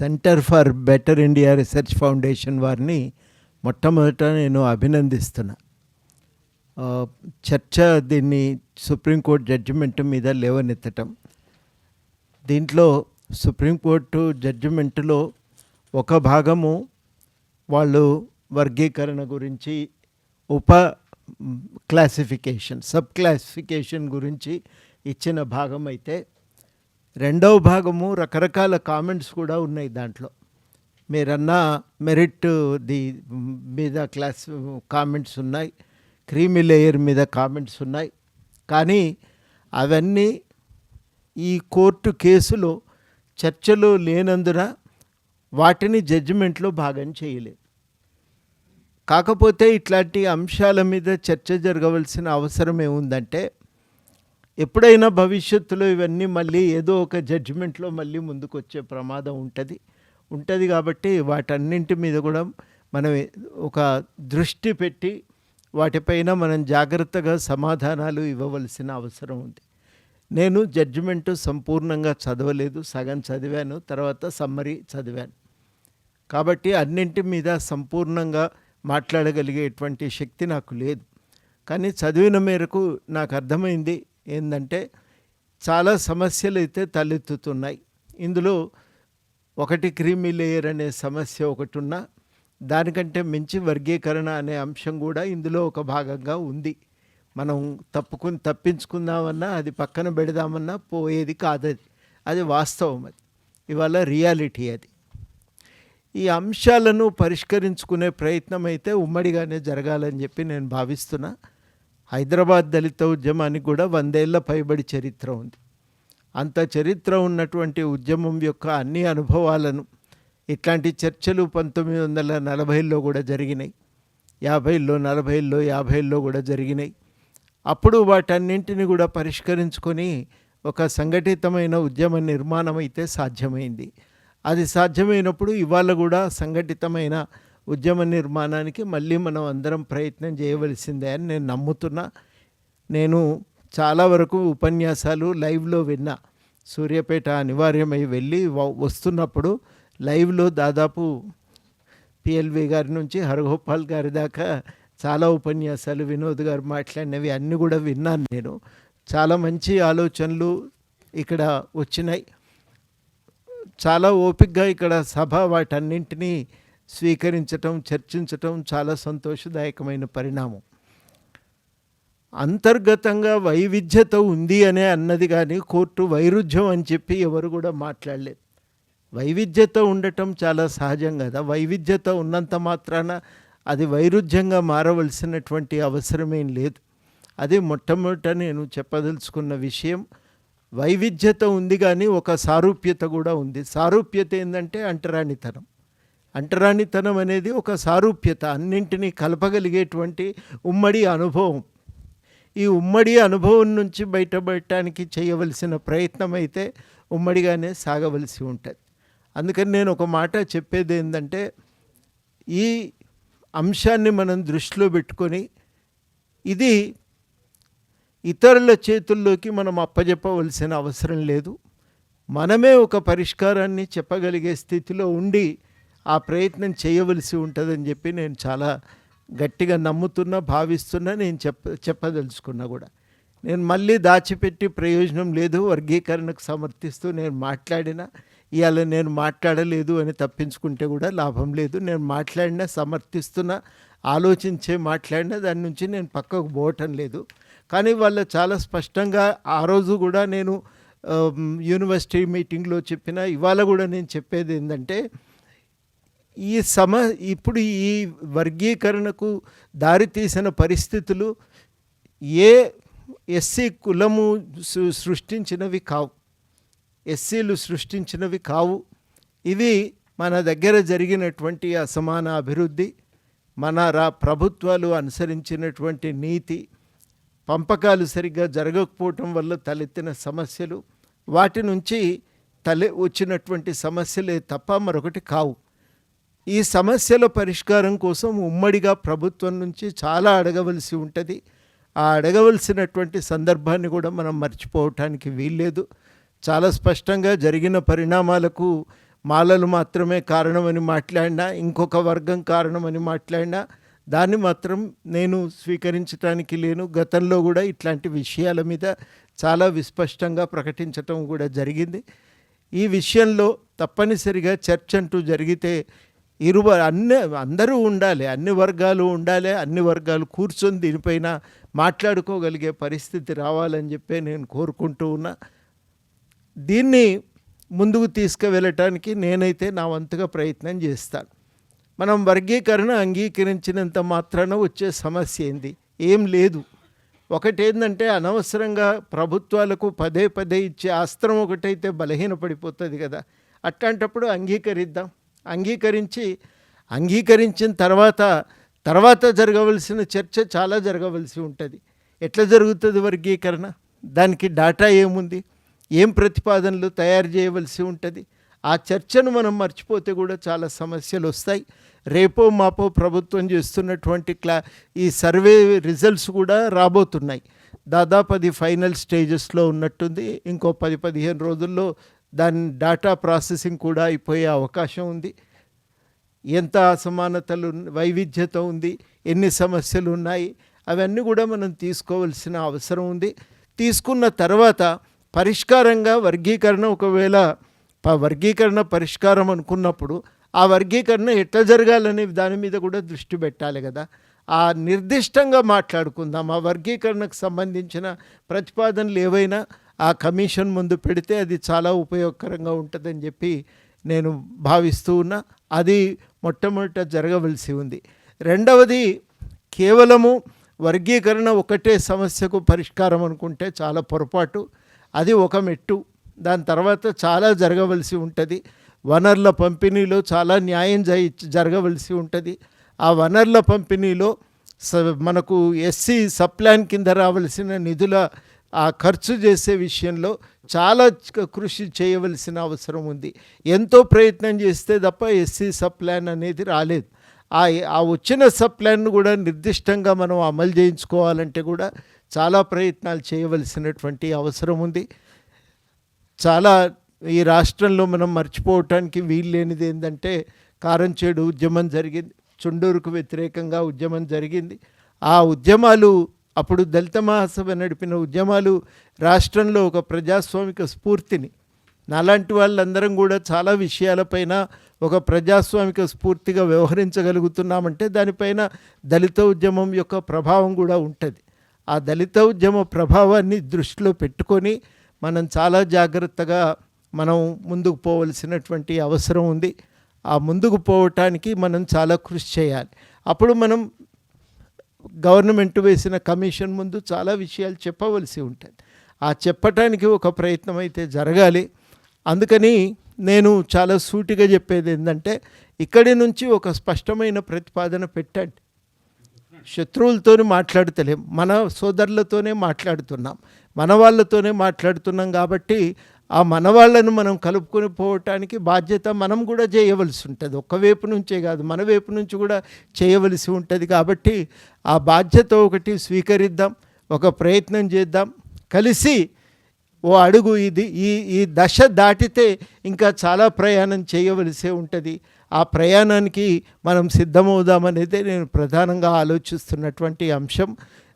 Centre for better India research foundation వారిని మొట్టమొదట నేను అభినందిస్తున్నా. చర్చ దీన్ని సుప్రీంకోర్టు జడ్జిమెంట్ మీద లేవనెత్తటం. దీంట్లో సుప్రీంకోర్టు జడ్జిమెంటులో ఒక భాగము వాళ్ళు వర్గీకరణ గురించి, ఉప క్లాసిఫికేషన్, సబ్ క్లాసిఫికేషన్ గురించి ఇచ్చిన భాగం అయితే, రెండవ భాగము రకరకాల కామెంట్స్ కూడా ఉన్నాయి దాంట్లో. మీరన్నా మెరిట్ మీద క్లాస్ కామెంట్స్ ఉన్నాయి, క్రీమీ లేయర్ మీద కామెంట్స్ ఉన్నాయి. కానీ అవన్నీ ఈ కోర్టు కేసులో చర్చలో లేనందున వాటిని జడ్జిమెంట్లో భాగం చేయలేదు. కాకపోతే ఇట్లాంటి అంశాల మీద చర్చ జరగవలసిన అవసరం ఏముందంటే, ఎప్పుడైనా భవిష్యత్తులో ఇవన్నీ మళ్ళీ ఏదో ఒక జడ్జిమెంట్లో మళ్ళీ ముందుకు వచ్చే ప్రమాదం ఉంటుంది కాబట్టి వాటన్నింటి మీద కూడా మనం ఒక దృష్టి పెట్టి వాటిపైన మనం జాగ్రత్తగా సమాధానాలు ఇవ్వవలసిన అవసరం ఉంది. నేను జడ్జిమెంటు సంపూర్ణంగా చదవలేదు, సగం చదివాను, తర్వాత సమ్మరీ చదివాను. కాబట్టి అన్నింటి మీద సంపూర్ణంగా మాట్లాడగలిగేటువంటి శక్తి నాకు లేదు. కానీ చదివిన మేరకు నాకు అర్థమైంది ఏంటంటే, చాలా సమస్యలు అయితే తలెత్తుతున్నాయి. ఇందులో ఒకటి క్రీమీ లేయర్ అనే సమస్య ఒకటి ఉన్నా, దానికంటే మించి వర్గీకరణ అనే అంశం కూడా ఇందులో ఒక భాగంగా ఉంది. మనం తప్పించుకుందామన్నా, అది పక్కన పెడదామన్నా పోయేది కాదది. అది వాస్తవం, అది ఇవాళ రియాలిటీ. అది ఈ అంశాలను పరిష్కరించుకునే ప్రయత్నం అయితే ఉమ్మడిగానే జరగాలని చెప్పి నేను భావిస్తున్నా. హైదరాబాద్ దళిత ఉద్యమానికి కూడా 100 ఏళ్ల పైబడి చరిత్ర ఉంది. అంత చరిత్ర ఉన్నటువంటి ఉద్యమం యొక్క అన్ని అనుభవాలను, ఇట్లాంటి చర్చలు 1940లో కూడా జరిగినాయి, 50లో, 40లో, 50లో కూడా జరిగినాయి. అప్పుడు వాటన్నింటిని కూడా పరిష్కరించుకొని ఒక సంఘటితమైన ఉద్యమ నిర్మాణం అయితే సాధ్యమైంది. అది సాధ్యమైనప్పుడు ఇవాళ కూడా సంఘటితమైన ఉద్యమ నిర్మాణానికి మళ్ళీ మనం అందరం ప్రయత్నం చేయవలసిందే అని నేను నమ్ముతున్నా. నేను చాలా వరకు ఉపన్యాసాలు లైవ్లో విన్నా. సూర్యాపేట అనివార్యమై వెళ్ళి వస్తున్నప్పుడు లైవ్లో దాదాపు పిఎల్వి గారి నుంచి హరగోపాల్ గారి దాకా చాలా ఉపన్యాసాలు, వినోద్ గారు మాట్లాడినవి అన్నీ కూడా విన్నాను నేను. చాలా మంచి ఆలోచనలు ఇక్కడ వచ్చినాయి. చాలా ఓపికగా ఇక్కడ సభ వాటన్నింటినీ స్వీకరించటం, చర్చించటం చాలా సంతోషదాయకమైన పరిణామం. అంతర్గతంగా వైవిధ్యత ఉంది అనే అన్నది కానీ కోర్టు వైరుధ్యం అని చెప్పి ఎవరు కూడా మాట్లాడలేదు. వైవిధ్యత ఉండటం చాలా సహజం కదా. వైవిధ్యత ఉన్నంత మాత్రాన అది వైరుధ్యంగా మారవలసినటువంటి అవసరమేం లేదు. అది మొట్టమొదట నేను చెప్పదలుచుకున్న విషయం. వైవిధ్యత ఉంది కానీ ఒక సారూప్యత కూడా ఉంది. సారూప్యత ఏంటంటే అంటరానితనం. అంటరానితనం అనేది ఒక సారూప్యత, అన్నింటినీ కలపగలిగేటువంటి ఉమ్మడి అనుభవం. ఈ ఉమ్మడి అనుభవం నుంచి బయటపడటానికి చేయవలసిన ప్రయత్నం అయితే ఉమ్మడిగానే సాగవలసి ఉంటుంది. అందుకని నేను ఒక మాట చెప్పేది ఏంటంటే, ఈ అంశాన్ని మనం దృష్టిలో పెట్టుకొని ఇది ఇతరుల చేతుల్లోకి మనం అప్పజెప్పవలసిన అవసరం లేదు. మనమే ఒక పరిష్కారాన్ని చెప్పగలిగే స్థితిలో ఉండి ఆ ప్రయత్నం చేయవలసి ఉంటుందని చెప్పి నేను చాలా గట్టిగా నమ్ముతున్నా, భావిస్తున్నా. నేను చెప్పదలుచుకున్నా కూడా. నేను మళ్ళీ దాచిపెట్టి ప్రయోజనం లేదు. వర్గీకరణకు సమర్థిస్తూ నేను మాట్లాడినా, ఇవాళ నేను మాట్లాడలేదు అని తప్పించుకుంటే కూడా లాభం లేదు. నేను మాట్లాడినా, సమర్థిస్తున్నా, ఆలోచించే మాట్లాడినా దాని నుంచి నేను పక్కకు పోవటం లేదు. కానీ వాళ్ళు చాలా స్పష్టంగా ఆ రోజు కూడా నేను యూనివర్సిటీ మీటింగ్లో చెప్పిన, ఇవాళ కూడా నేను చెప్పేది ఏంటంటే, ఇప్పుడు ఈ వర్గీకరణకు దారితీసిన పరిస్థితులు ఏ ఎస్సీ కులము సృష్టించినవి కావు, ఎస్సీలు సృష్టించినవి కావు. ఇవి మన దగ్గర జరిగినటువంటి అసమాన అభివృద్ధి, మన ప్రభుత్వాలు అనుసరించినటువంటి నీతి, పంపకాలు సరిగ్గా జరగకపోవటం వల్ల తలెత్తిన సమస్యలు, వాటి నుంచి వచ్చినటువంటి సమస్యలే తప్ప మరొకటి కావు. ఈ సమస్యల పరిష్కారం కోసం ఉమ్మడిగా ప్రభుత్వం నుంచి చాలా అడగవలసి ఉంటుంది. ఆ అడగవలసినటువంటి సందర్భాన్ని కూడా మనం మర్చిపోవటానికి వీల్లేదు. చాలా స్పష్టంగా జరిగిన పరిణామాలకు మాలలు మాత్రమే కారణమని మాట్లాడినా, ఇంకొక వర్గం కారణమని మాట్లాడినా దాన్ని మాత్రం నేను స్వీకరించడానికి లేను. గతంలో కూడా ఇట్లాంటి విషయాల మీద చాలా విస్పష్టంగా ప్రకటించటం కూడా జరిగింది. ఈ విషయంలో తప్పనిసరిగా చర్చ అంటూ జరిగితే అందరూ ఉండాలి, అన్ని వర్గాలు ఉండాలి, అన్ని వర్గాలు కూర్చొని దీనిపైన మాట్లాడుకోగలిగే పరిస్థితి రావాలని చెప్పి నేను కోరుకుంటూ ఉన్నా. దీన్ని ముందుకు తీసుకువెళ్ళటానికి నేనైతే నా వంతుగా ప్రయత్నం చేస్తాను. మనం వర్గీకరణ అంగీకరించినంత మాత్రాన వచ్చే సమస్య ఏంది? ఏం లేదు. ఒకటేందంటే అనవసరంగా ప్రభుత్వాలకు పదే పదే ఇచ్చే అస్త్రం ఒకటైతే బలహీనపడిపోతుంది కదా. అట్లాంటప్పుడు అంగీకరిద్దాం. అంగీకరించిన తర్వాత జరగవలసిన చర్చ చాలా జరగవలసి ఉంటుంది. ఎట్లా జరుగుతుంది వర్గీకరణ? దానికి డాటా ఏముంది? ఏం ప్రతిపాదనలు తయారు చేయవలసి ఉంటుంది? ఆ చర్చను మనం మర్చిపోతే కూడా చాలా సమస్యలు వస్తాయి. రేపో మాపో ప్రభుత్వం చేస్తున్నటువంటి ఈ సర్వే రిజల్ట్స్ కూడా రాబోతున్నాయి. దాదాపు అది ఫైనల్ స్టేజెస్లో ఉన్నట్టుంది. ఇంకో 10-15 రోజుల్లో దాని డాటా ప్రాసెసింగ్ కూడా అయిపోయే అవకాశం ఉంది. ఎంత అసమానతలు, వైవిధ్యత ఉంది, ఎన్ని సమస్యలు ఉన్నాయి, అవన్నీ కూడా మనం తీసుకోవాల్సిన అవసరం ఉంది. తీసుకున్న తర్వాత పరిష్కారంగా వర్గీకరణ, ఒకవేళ వర్గీకరణ పరిష్కారం అనుకున్నప్పుడు ఆ వర్గీకరణ ఎట్లా జరగాలనే దాని మీద కూడా దృష్టి పెట్టాలి కదా. ఆ నిర్దిష్టంగా మాట్లాడుకుందాం. ఆ వర్గీకరణకు సంబంధించిన ప్రతిపాదనలు ఏవైనా ఆ కమిషన్ ముందు పెడితే అది చాలా ఉపయోగకరంగా ఉంటుందని చెప్పి నేను భావిస్తూ ఉన్నా. అది మొట్టమొదట జరగవలసి ఉంది. రెండవది, కేవలము వర్గీకరణ ఒకటే సమస్యకు పరిష్కారం అనుకుంటే చాలా పొరపాటు. అది ఒక మెట్టు. దాని తర్వాత చాలా జరగవలసి ఉంటుంది. వనరుల పంపిణీలో చాలా న్యాయం జరగవలసి ఉంటుంది. ఆ వనరుల పంపిణీలో మనకు ఎస్సీ సప్లాన్ కింద రావలసిన నిధుల ఆ ఖర్చు చేసే విషయంలో చాలా కృషి చేయవలసిన అవసరం ఉంది. ఎంతో ప్రయత్నం చేస్తే తప్ప ఎస్సీ సప్లాన్ అనేది రాలేదు. ఆ వచ్చిన సప్లాన్ను కూడా నిర్దిష్టంగా మనం అమలు చేయించుకోవాలంటే కూడా చాలా ప్రయత్నాలు చేయవలసినటువంటి అవసరం ఉంది. చాలా ఈ రాష్ట్రంలో మనం మర్చిపోవటానికి వీల్లేనిది ఏంటంటే కారంచేడు ఉద్యమం జరిగింది. చుండూరుకు వ్యతిరేకంగా ఉద్యమం జరిగింది. ఆ ఉద్యమాలు, అప్పుడు దళిత మహాసభ నడిపిన ఉద్యమాలు రాష్ట్రంలో ఒక ప్రజాస్వామిక స్ఫూర్తిని, నాలాంటి వాళ్ళందరం కూడా చాలా విషయాలపైన ఒక ప్రజాస్వామిక స్ఫూర్తిగా వ్యవహరించగలుగుతున్నామంటే దానిపైన దళిత ఉద్యమం యొక్క ప్రభావం కూడా ఉంటుంది. ఆ దళిత ఉద్యమ ప్రభావాన్ని దృష్టిలో పెట్టుకొని మనం చాలా జాగ్రత్తగా మనం ముందుకు పోవలసినటువంటి అవసరం ఉంది. ఆ ముందుకు పోవటానికి మనం చాలా కృషి చేయాలి. అప్పుడు మనం గవర్నమెంట్ వేసిన కమిషన్ ముందు చాలా విషయాలు చెప్పవలసి ఉంటుంది. ఆ చెప్పటానికి ఒక ప్రయత్నం అయితే జరగాలి. అందుకని నేను చాలా సూటిగా చెప్పేది ఏంటంటే, ఇక్కడి నుంచి ఒక స్పష్టమైన ప్రతిపాదన పెట్టండి. శత్రువులతోనే మాట్లాడతలేం, మన సోదరులతోనే మాట్లాడుతున్నాం, మన వాళ్ళతోనే మాట్లాడుతున్నాం. కాబట్టి ఆ మన వాళ్ళను మనం కలుపుకొని పోవటానికి బాధ్యత మనం కూడా చేయవలసి ఉంటుంది. ఒక్క వైపు నుంచే కాదు, మన వైపు నుంచి కూడా చేయవలసి ఉంటుంది. కాబట్టి ఆ బాధ్యత ఒకటి స్వీకరిద్దాం, ఒక ప్రయత్నం చేద్దాం, కలిసి ఓ అడుగు. ఈ దశ దాటితే ఇంకా చాలా ప్రయాణం చేయవలసే ఉంటుంది. ఆ ప్రయాణానికి మనం సిద్ధమవుదామనేదే నేను ప్రధానంగా ఆలోచిస్తున్నటువంటి అంశం.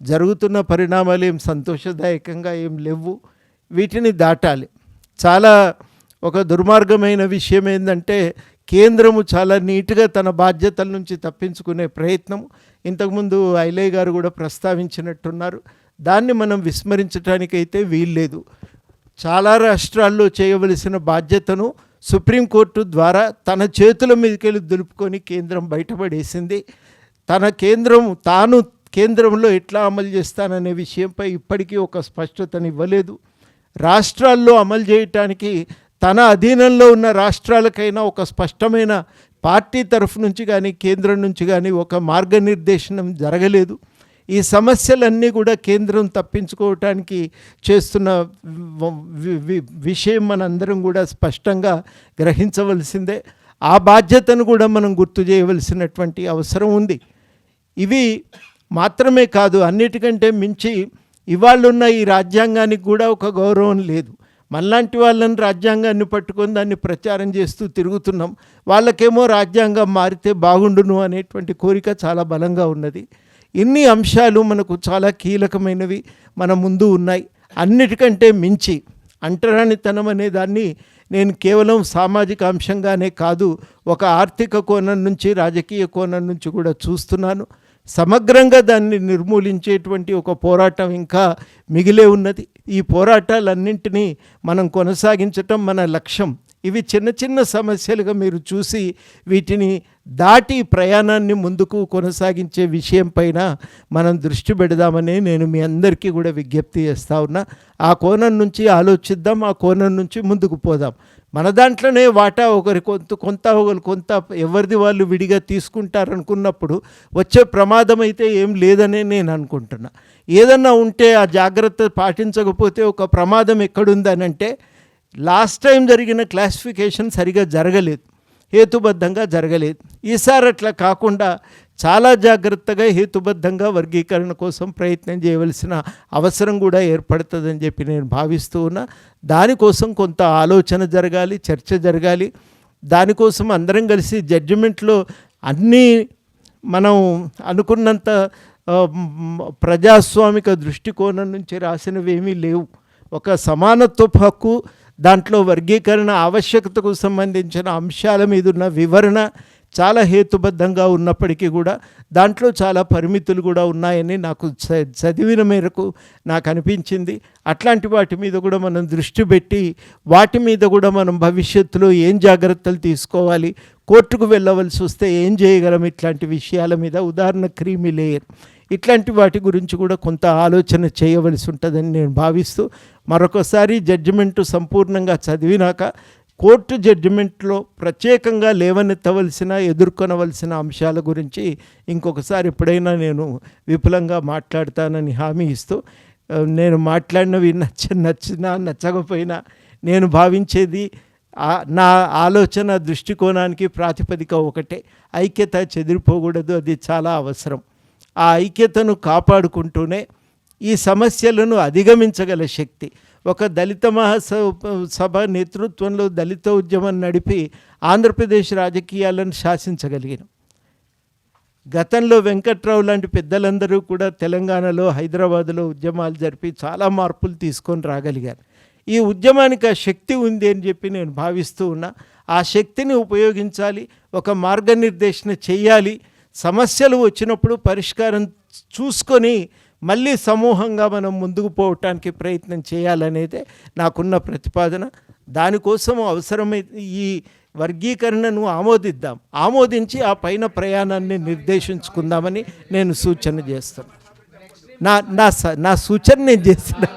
జరుగుతున్న పరిణామాలు ఏం సంతోషదాయకంగా ఏం లేవు. వీటిని దాటాలి. చాలా ఒక దుర్మార్గమైన విషయం ఏంటంటే, కేంద్రము చాలా నీట్గా తన బాధ్యతల నుంచి తప్పించుకునే ప్రయత్నం. ఇంతకుముందు ఐలయ్య గారు కూడా ప్రస్తావించినట్టున్నారు. దాన్ని మనం విస్మరించడానికైతే వీల్లేదు. చాలా రాష్ట్రాల్లో చేయవలసిన బాధ్యతను సుప్రీంకోర్టు ద్వారా తన చేతుల మీదకెళ్ళి దులుపుకొని కేంద్రం బయటపడేసింది. తాను కేంద్రంలో ఎట్లా అమలు చేస్తాననే విషయంపై ఇప్పటికీ ఒక స్పష్టతను ఇవ్వలేదు. రాష్ట్రాల్లో అమలు చేయటానికి తన అధీనంలో ఉన్న రాష్ట్రాలకైనా ఒక స్పష్టమైన పార్టీ తరఫు నుంచి కానీ కేంద్రం నుంచి కానీ ఒక మార్గనిర్దేశనం జరగలేదు. ఈ సమస్యలన్నీ కూడా కేంద్రం తప్పించుకోవటానికి చేస్తున్న విషయం మనందరం కూడా స్పష్టంగా గ్రహించవలసిందే. ఆ బాధ్యతను కూడా మనం గుర్తు చేయవలసినటువంటి అవసరం ఉంది. ఇవి మాత్రమే కాదు, అన్నిటికంటే మించి ఇవాళున్న ఈ రాజ్యాంగానికి కూడా ఒక గౌరవం లేదు. మనలాంటి వాళ్ళని రాజ్యాంగాన్ని పట్టుకొని దాన్ని ప్రచారం చేస్తూ తిరుగుతున్నాం. వాళ్ళకేమో రాజ్యాంగం మారితే బాగుండును అనేటువంటి కోరిక చాలా బలంగా ఉన్నది. ఇన్ని అంశాలు మనకు చాలా కీలకమైనవి మన ముందు ఉన్నాయి. అన్నిటికంటే మించి అంటరానితనం అనే దాన్ని నేను కేవలం సామాజిక అంశంగానే కాదు, ఒక ఆర్థిక కోణం నుంచి, రాజకీయ కోణం నుంచి కూడా చూస్తున్నాను. సమగ్రంగా దాన్ని నిర్మూలించేటువంటి ఒక పోరాటం ఇంకా మిగిలే ఉన్నది. ఈ పోరాటాలన్నింటినీ మనం కొనసాగించటం మన లక్ష్యం. ఇవి చిన్న చిన్న సమస్యలుగా మీరు చూసి వీటిని దాటి ప్రయాణాన్ని ముందుకు కొనసాగించే విషయం పైన మనం దృష్టి పెడదామని నేను మీ అందరికీ కూడా విజ్ఞప్తి చేస్తూ ఉన్నా. ఆ కోణం నుంచి ఆలోచిద్దాం, ఆ కోణం నుంచి ముందుకు పోదాం. మన దాంట్లోనే వాటా ఒకరి కొంత ఎవరిది వాళ్ళు విడిగా తీసుకుంటారనుకున్నప్పుడు వచ్చే ప్రమాదం అయితే ఏం లేదనే నేను అనుకుంటున్నా. ఏదన్నా ఉంటే ఆ జాగ్రత్త పాటించకపోతే ఒక ప్రమాదం ఎక్కడుందనంటే, లాస్ట్ టైం జరిగిన క్లాసిఫికేషన్ సరిగా జరగలేదు, హేతుబద్ధంగా జరగలేదు. ఈసారి అట్లా కాకుండా చాలా జాగ్రత్తగా హేతుబద్ధంగా వర్గీకరణ కోసం ప్రయత్నం చేయవలసిన అవసరం కూడా ఏర్పడుతుందని చెప్పి నేను భావిస్తూ ఉన్నా. దానికోసం కొంత ఆలోచన జరగాలి, చర్చ జరగాలి. దానికోసం అందరం కలిసి జడ్జిమెంట్లో అన్నీ మనం అనుకున్నంత ప్రజాస్వామిక దృష్టికోణం నుంచి రాసినవి ఏమీ లేవు. ఒక సమానత్వపు హక్కు, దాంట్లో వర్గీకరణ ఆవశ్యకతకు సంబంధించిన అంశాల మీద ఉన్న వివరణ చాలా హేతుబద్ధంగా ఉన్నప్పటికీ కూడా దాంట్లో చాలా పరిమితులు కూడా ఉన్నాయని నాకు చదివిన మేరకు నాకు అనిపించింది. అట్లాంటి వాటి మీద కూడా మనం దృష్టి పెట్టి వాటి మీద కూడా మనం భవిష్యత్తులో ఏం జాగ్రత్తలు తీసుకోవాలి, కోర్టుకు వెళ్ళవలసి వస్తే ఏం చేయగలం, ఇట్లాంటి విషయాల మీద, ఉదాహరణ క్రీమీ లేయర్, ఇట్లాంటి వాటి గురించి కూడా కొంత ఆలోచన చేయవలసి ఉంటుందని నేను భావిస్తూ, మరొకసారి జడ్జిమెంటు సంపూర్ణంగా చదివినాక కోర్టు జడ్జిమెంట్లో ప్రత్యేకంగా లేవనెత్తవలసిన, ఎదుర్కొనవలసిన అంశాల గురించి ఇంకొకసారి ఎప్పుడైనా నేను విపులంగా మాట్లాడతానని హామీ ఇస్తూ, నేను మాట్లాడినవి నచ్చినా నచ్చకపోయినా నేను భావించేది నా ఆలోచన దృష్టికోణానికి ప్రాతిపదిక ఒకటే, ఐక్యత చెదిరిపోకూడదు, అది చాలా అవసరం. ఆ ఐక్యతను కాపాడుకుంటూనే ఈ సమస్యలను అధిగమించగల శక్తి, ఒక దళిత మహాసభ నేతృత్వంలో దళిత ఉద్యమం నడిపి ఆంధ్రప్రదేశ్ రాజకీయాలను శాసించగలిగిన గతంలో వెంకట్రావు లాంటి పెద్దలందరూ కూడా తెలంగాణలో, హైదరాబాదులో ఉద్యమాలు జరిపి చాలా మార్పులు తీసుకొని రాగలిగారు. ఈ ఉద్యమానికి ఆ శక్తి ఉంది అని చెప్పి నేను భావిస్తూ ఉన్నా. ఆ శక్తిని ఉపయోగించాలి, ఒక మార్గనిర్దేశన చెయ్యాలి. సమస్యలు వచ్చినప్పుడు పరిష్కారం చూసుకొని మళ్ళీ సమూహంగా మనం ముందుకు పోవటానికి ప్రయత్నం చేయాలనేదే నాకున్న ప్రతిపాదన. దానికోసం అవసరమైతే ఈ వర్గీకరణను ఆమోదించి ఆ పైన ప్రయాణాన్ని నిర్దేశించుకుందామని నేను సూచన చేస్తాను. నా సూచన నేను చేస్తున్నా.